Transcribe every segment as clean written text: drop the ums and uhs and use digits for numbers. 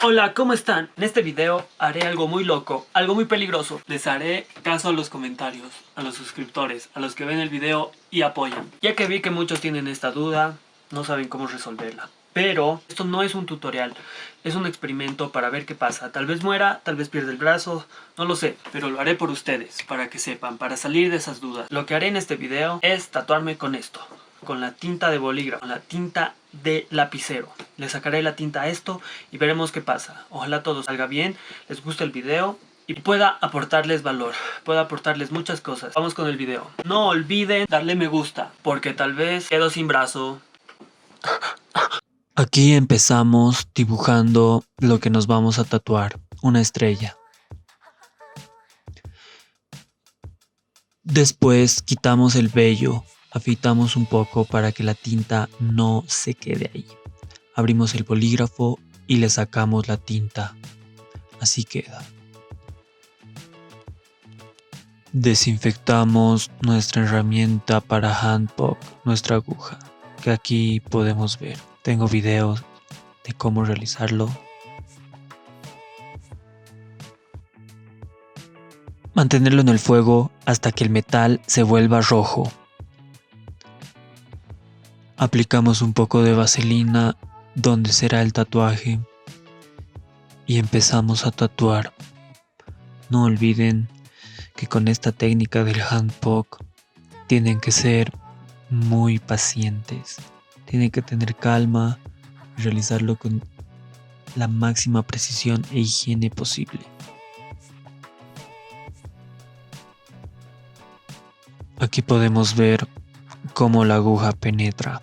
Hola, ¿cómo están? En este video haré algo muy loco, algo muy peligroso. Les haré caso a los comentarios, a los suscriptores, a los que ven el video y apoyan. Ya que vi que muchos tienen esta duda, no saben cómo resolverla. Pero esto no es un tutorial, es un experimento para ver qué pasa. Tal vez muera, tal vez pierda el brazo, no lo sé, pero lo haré por ustedes, para que sepan, para salir de esas dudas. Lo que haré en este video es tatuarme con esto, con la tinta de bolígrafo, con la tinta de lapicero. Le sacaré la tinta a esto y veremos qué pasa. Ojalá todo salga bien, les guste el video y pueda aportarles valor, pueda aportarles muchas cosas. Vamos con el video. No olviden darle me gusta, porque tal vez quedo sin brazo. Aquí empezamos dibujando lo que nos vamos a tatuar, una estrella. Después quitamos el vello, afeitamos un poco para que la tinta no se quede ahí. Abrimos el bolígrafo y le sacamos la tinta. Así queda. Desinfectamos nuestra herramienta para handpoke, nuestra aguja, que aquí podemos ver. Tengo videos de cómo realizarlo. Mantenerlo en el fuego hasta que el metal se vuelva rojo. Aplicamos un poco de vaselina donde será el tatuaje y empezamos a tatuar. No olviden que con esta técnica del handpoke tienen que ser muy pacientes. Tienen que tener calma y realizarlo con la máxima precisión e higiene posible. Aquí podemos ver cómo la aguja penetra.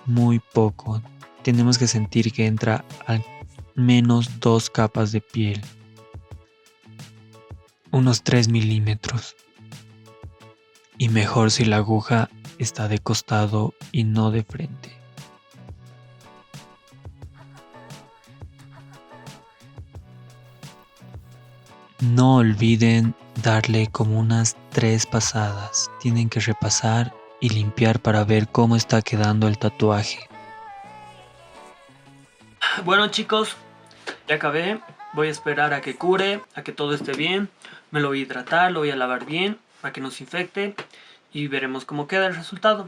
Muy poco. Tenemos que sentir que entra al menos 2 capas de piel. Unos 3 milímetros. Y mejor si la aguja está de costado y no de frente. No olviden darle como unas 3 pasadas. Tienen que repasar y limpiar para ver cómo está quedando el tatuaje. Bueno chicos, ya acabé. Voy a esperar a que cure, a que todo esté bien. Me lo voy a hidratar, lo voy a lavar bien para que no se infecte y veremos cómo queda el resultado.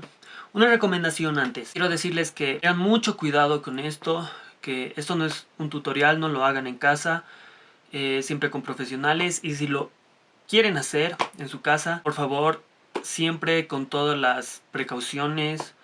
Una recomendación antes. Quiero decirles que tengan mucho cuidado con esto, que esto no es un tutorial, no lo hagan en casa. Siempre con profesionales, y si lo quieren hacer en su casa, por favor, siempre con todas las precauciones,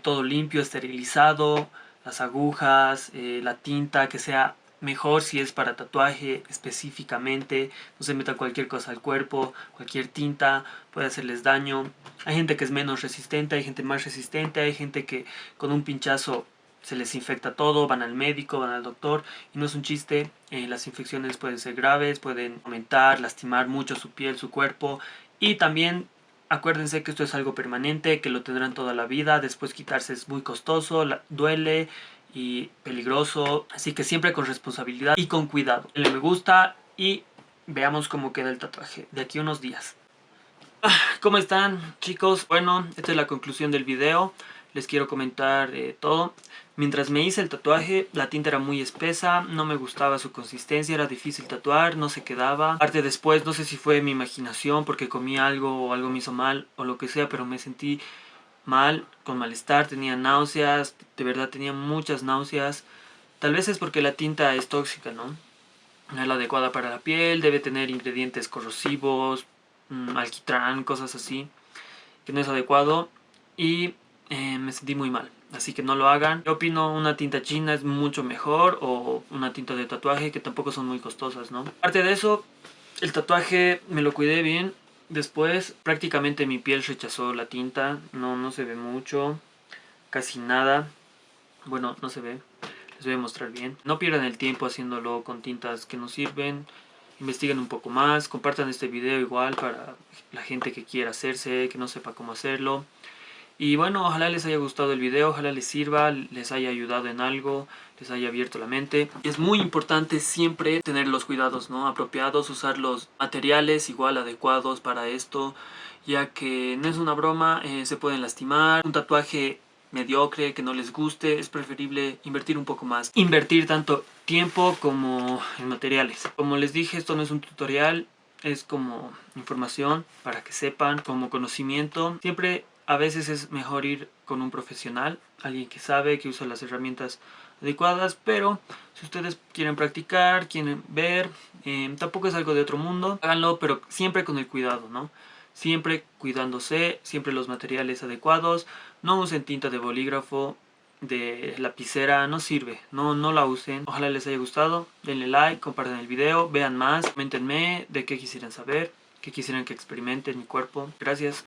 todo limpio, esterilizado, las agujas, la tinta, que sea mejor si es para tatuaje específicamente, no se meta cualquier cosa al cuerpo, cualquier tinta puede hacerles daño. Hay gente que es menos resistente, hay gente más resistente, hay gente que con un pinchazo se les infecta todo, van al médico, van al doctor, y no es un chiste. Las infecciones pueden ser graves, pueden aumentar, lastimar mucho su piel, su cuerpo, y también acuérdense que esto es algo permanente, que lo tendrán toda la vida. Después quitarse es muy costoso, duele y peligroso, así que siempre con responsabilidad y con cuidado. Denle me gusta y veamos cómo queda el tatuaje de aquí a unos días. ¿Cómo están chicos? Bueno, esta es la conclusión del video. Les quiero comentar todo. Mientras me hice el tatuaje, la tinta era muy espesa, no me gustaba su consistencia, era difícil tatuar, no se quedaba. Aparte después, no sé si fue mi imaginación porque comí algo o algo me hizo mal o lo que sea, pero me sentí mal, con malestar, tenía náuseas, de verdad tenía muchas náuseas. Tal vez es porque la tinta es tóxica, ¿no? No es la adecuada para la piel, debe tener ingredientes corrosivos, alquitrán, cosas así, que no es adecuado, y me sentí muy mal. Así que no lo hagan. Yo opino una tinta china es mucho mejor, o una tinta de tatuaje, que tampoco son muy costosas, ¿no? Aparte de eso, el tatuaje me lo cuidé bien. Después prácticamente mi piel rechazó la tinta, no se ve mucho, casi nada. Bueno, no se ve, les voy a mostrar bien. No pierdan el tiempo haciéndolo con tintas que no sirven. Investiguen un poco más, compartan este video igual para la gente que quiera hacerse, que no sepa cómo hacerlo. Y bueno, ojalá les haya gustado el video, ojalá les sirva, les haya ayudado en algo, les haya abierto la mente. Es muy importante siempre tener los cuidados, ¿no?, apropiados, usar los materiales igual adecuados para esto, ya que no es una broma, se pueden lastimar. Un tatuaje mediocre, que no les guste, es preferible invertir un poco más. Invertir tanto tiempo como en materiales. Como les dije, esto no es un tutorial, es como información para que sepan, como conocimiento. Siempre a veces es mejor ir con un profesional, alguien que sabe, que usa las herramientas adecuadas, pero si ustedes quieren practicar, quieren ver, tampoco es algo de otro mundo, háganlo, pero siempre con el cuidado, ¿no? Siempre cuidándose, siempre los materiales adecuados, no usen tinta de bolígrafo, de lapicera, no sirve, no la usen. Ojalá les haya gustado, denle like, compartan el video, vean más, coméntenme de qué quisieran saber, qué quisieran que experimente en mi cuerpo. Gracias.